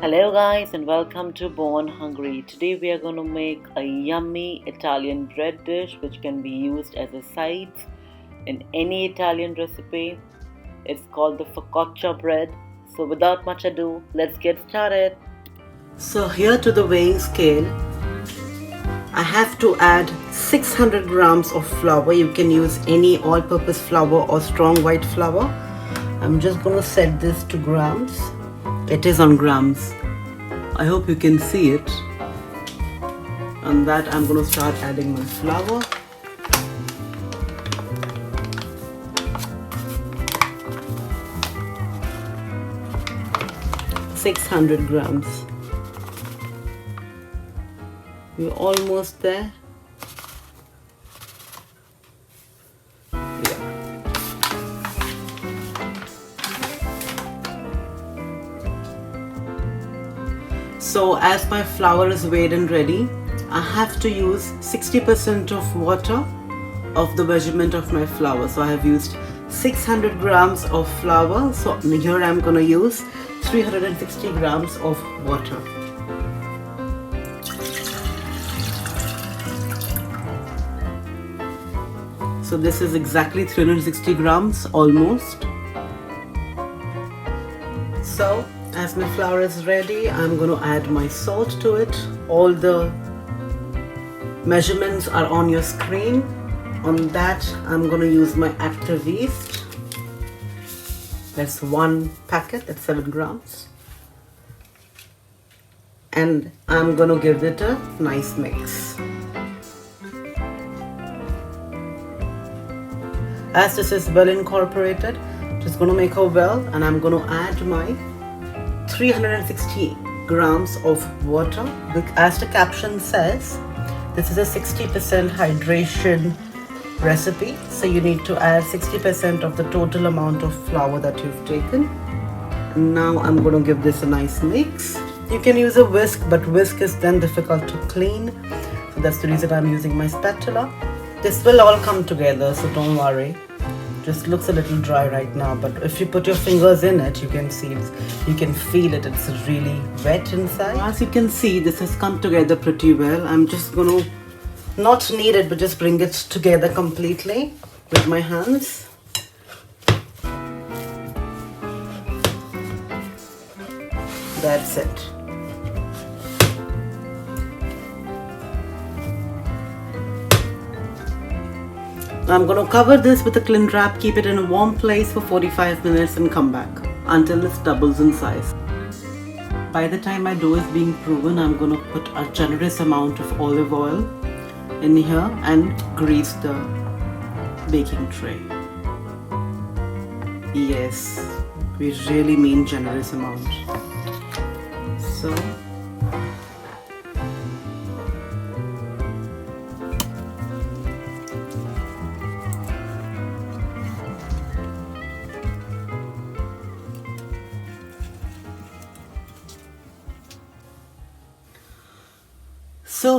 Hello guys and welcome to Born Hungry. Today we are going to make a yummy Italian bread dish which can be used as a side in any Italian recipe. It's called the focaccia bread. So without much ado, let's get started. So here to the weighing scale, I have to add 600 grams of flour. You can use any all-purpose flour or strong white flour. I'm just going to set this to grams. It is on grams. I hope you can see it. On that I'm going to start adding my flour. ,600 grams. We're almost there. So as my flour is weighed and ready, I have to use 60% of water of the measurement of my flour. So I have used 600 grams of flour. So here I'm going to use 360 grams of water. So this is exactly 360 grams almost. So as my flour is ready, I'm going to add my salt to it. All the measurements are on your screen. On that, I'm going to use my active yeast. That's one packet, that's 7 grams. And I'm going to give it a nice mix. As this is well incorporated, just going to make a well, and I'm going to add my 360 grams of water. As the caption says, this is a 60% hydration recipe, so you need to add 60% of the total amount of flour that you've taken. And now I'm going to give this a nice mix. You can use a whisk, but whisk is then difficult to clean, so that's the reason I'm using my spatula. This will all come together, so don't worry. Just looks a little dry right now, but if you put your fingers in it, you can see it, you can feel it, it's really wet inside. As you can see, this has come together pretty well. I'm just going to not knead it, but just bring it together completely with my hands. That's it. I'm going to cover this with a cling wrap, keep it in a warm place for 45 minutes and come back until it doubles in size. By the time my dough is being proven, I'm going to put a generous amount of olive oil in here and grease the baking tray. Yes, we really mean generous amount. So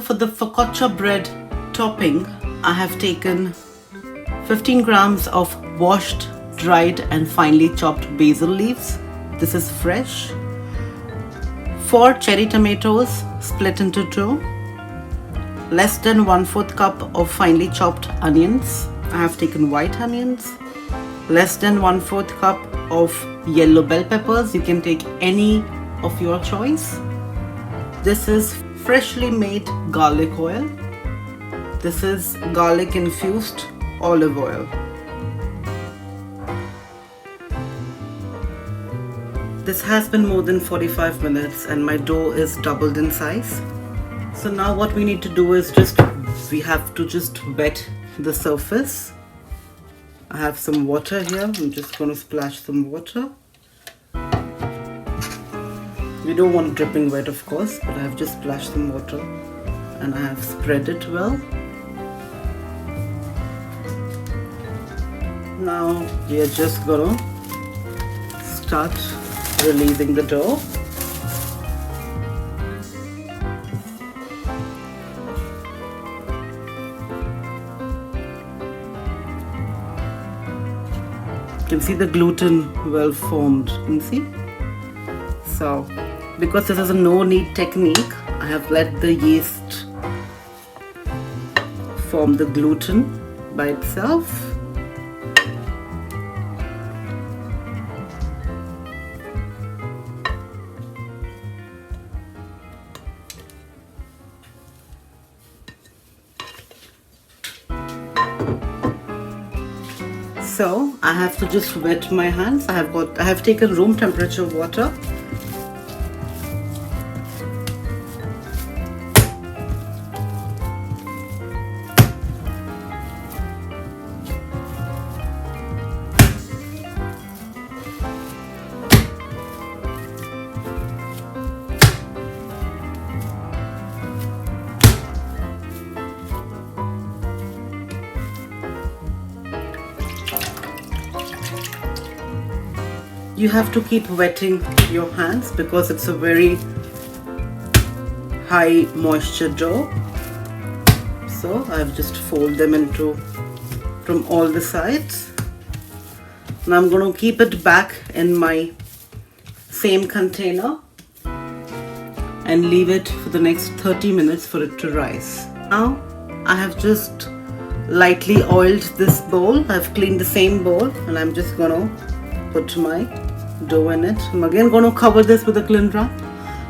for the focaccia bread topping, I have taken 15 grams of washed, dried and finely chopped basil leaves. This is fresh. 4 cherry tomatoes split into 2. Less than 1/4 cup of finely chopped onions. I have taken white onions. Less than 1/4 cup of yellow bell peppers. You can take any of your choice. This is freshly made garlic oil. This is garlic infused olive oil. This has been more than 45 minutes and my dough is doubled in size. So now what we need to do is we have to just wet the surface. I have some water here. I'm just going to splash some water. We don't want dripping wet, of course, but I have just splashed some water and I have spread it well. Now we are just gonna start releasing the dough. You can see the gluten well formed, you can see. So because this is a no knead technique, I have let the yeast form the gluten by itself. So I have to just wet my hands. I have taken room temperature water. You have to keep wetting your hands because it's a very high moisture dough. So I've just fold them into from all the sides. Now I'm going to keep it back in my same container and leave it for the next 30 minutes for it to rise. Now I have just lightly oiled this bowl. I've cleaned the same bowl and I'm just going to put my dough in it. I'm again going to cover this with a cling wrap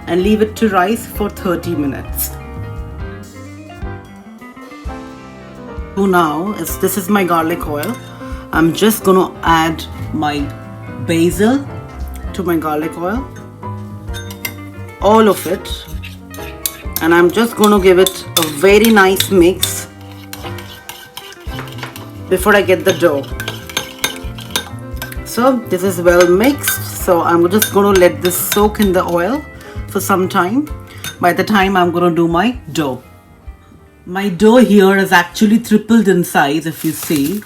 and leave it to rise for 30 minutes. So now this is my garlic oil. I'm just going to add my basil to my garlic oil, all of it, and I'm just going to give it a very nice mix before I get the dough. So this is well mixed, so I'm just going to let this soak in the oil for some time. By the time I'm going to do my dough. My dough here is actually tripled in size, if you see.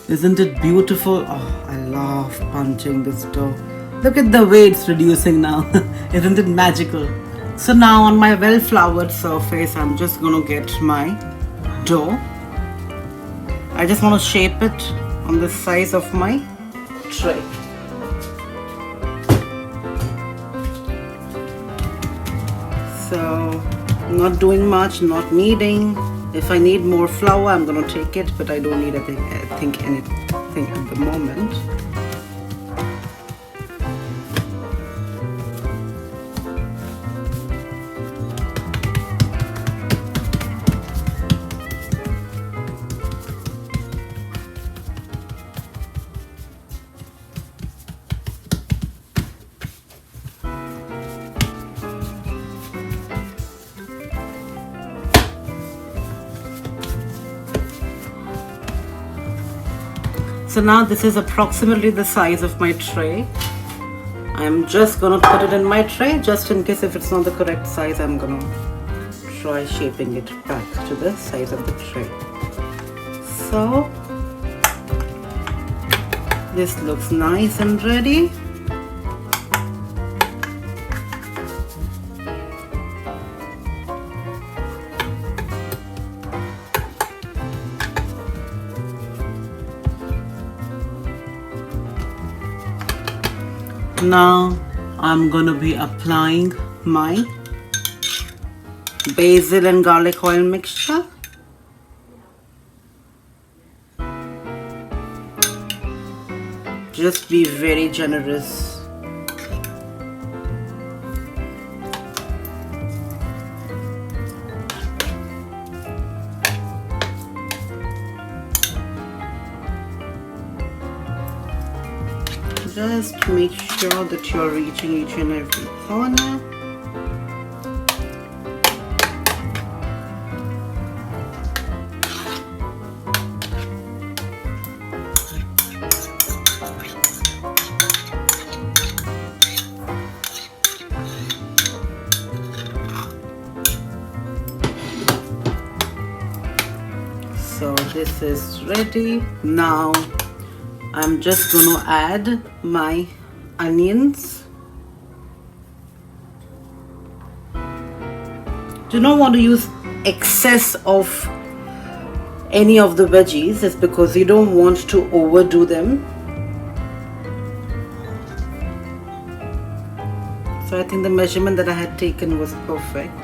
Isn't it beautiful? Oh, I love punching this dough. Look at the way it's reducing now. Isn't it magical? So now on my well floured surface, I'm just going to get my dough. I just want to shape it on the size of my tray. So not doing much, not kneading. If I need more flour, I'm going to take it, but I don't need anything at the moment. So now this is approximately the size of my tray. I'm just gonna put it in my tray just in case if it's not the correct size. I'm gonna try shaping it back to the size of the tray. So this looks nice and ready. Now I'm going to be applying my basil and garlic oil mixture. Just be very generous. Just make sure that you're reaching each and every corner. So this is ready. Now I'm just going to add my onions. Do not want to use excess of any of the veggies. It's because you don't want to overdo them. So I think the measurement that I had taken was perfect.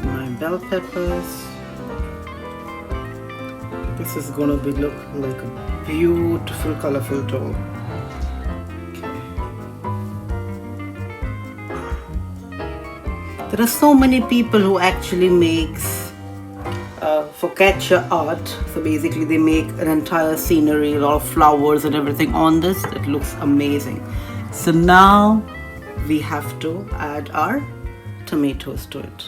My bell peppers. This is gonna look like a beautiful, colorful dough. There are so many people who actually makes focaccia art. So basically they make an entire scenery, a lot of flowers and everything on this. It looks amazing. So now we have to add our tomatoes to it.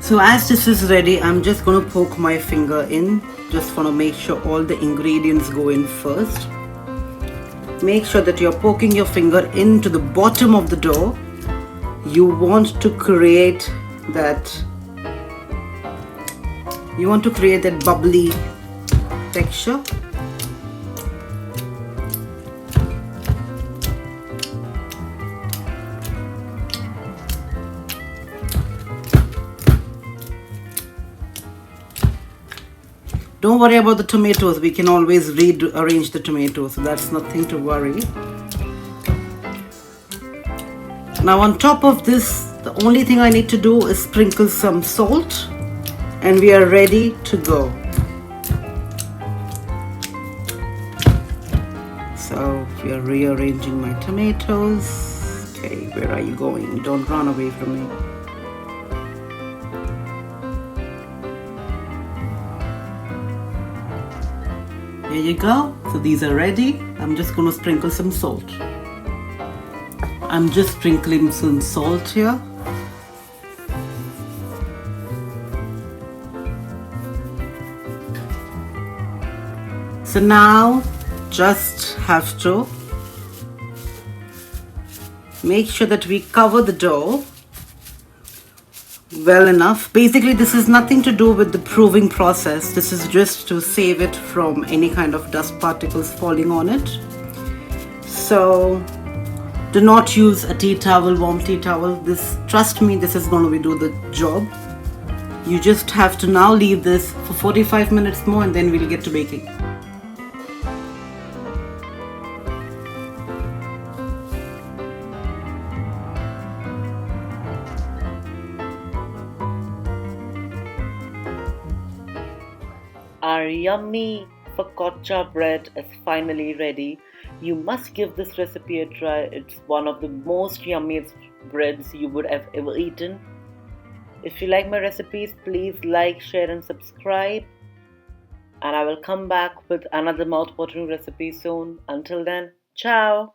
So as this is ready, I'm just going to poke my finger in. Just want to make sure all the ingredients go in first. Make sure that you're poking your finger into the bottom of the dough. You want to create that bubbly texture. Don't worry about the tomatoes, we can always rearrange the tomatoes, so that's nothing to worry. Now on top of this, the only thing I need to do is sprinkle some salt and we are ready to go. So we are rearranging my tomatoes. Okay, where are you going? Don't run away from me. There you go. So these are ready. I'm just going to sprinkle some salt. I'm just sprinkling some salt here. So now just have to make sure that we cover the dough well enough. Basically this is nothing to do with the proving process. This is just to save it from any kind of dust particles falling on it. So do not use a tea towel, warm tea towel. Trust me, this is going to do the job. You just have to now leave this for 45 minutes more and then we'll get to baking. Our yummy focaccia bread is finally ready. You must give this recipe a try. It's one of the most yummiest breads you would have ever eaten. If you like my recipes, please like, share and subscribe. And I will come back with another mouth-watering recipe soon. Until then, ciao!